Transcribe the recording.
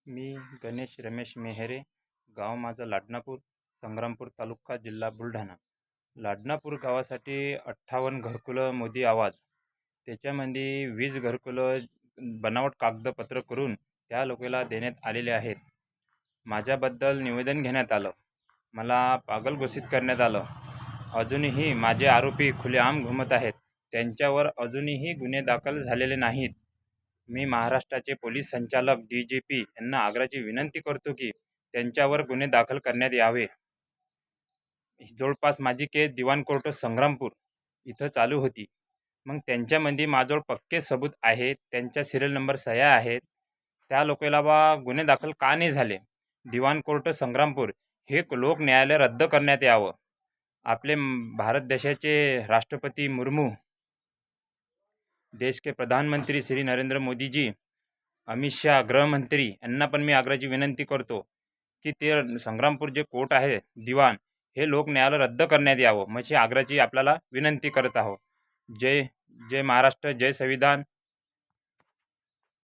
मी गणेश रमेश मेहेरे, गाव माझं लाडनापूर, संग्रामपूर तालुका, जिल्हा बुलढाणा. लाडनापूर गावासाठी 58 घरकुलं मोदी आवाज. त्याच्यामध्ये 20 घरकुलं बनावट कागदपत्र करून त्या लोकांना देण्यात आलेले आहेत. माझ्याबद्दल निवेदन घेण्यात आलं. मला पागल घोषित करण्यात आलं. अजूनही माझे आरोपी खुलेआम घुमत आहेत. त्यांच्यावर अजूनही गुन्हे दाखल झालेले नाहीत. मी महाराष्ट्राचे पोलीस संचालक DGP यांना आग्रहाची विनंती करतो की त्यांच्यावर गुन्हे दाखल करण्यात यावे. जवळपास माझी केस दिवाण कोर्ट संग्रामपूर इथं चालू होती. मग त्यांच्यामध्ये माझ्याजवळ पक्के सबूत आहेत, त्यांच्या सिरियल नंबर सह्या आहेत. त्या लोकांना गुन्हे दाखल का नाही झाले? दिवाण कोर्ट संग्रामपूर हे लोक न्यायालय रद्द करण्यात यावं. आपले भारत देशाचे राष्ट्रपती मुर्मू, देश के प्रधानमंत्री श्री नरेंद्र मोदी जी, अमित शाह गृहमंत्री यांना पण मी आग्रहाची विनंती करतो की ते संग्रामपूर जे कोर्ट आहे दिवाण हे लोक न्यायालय रद्द करण्यात यावं. म्हणजे आग्रहाची आपल्याला विनंती करत आहोत. जय जय महाराष्ट्र, जय संविधान,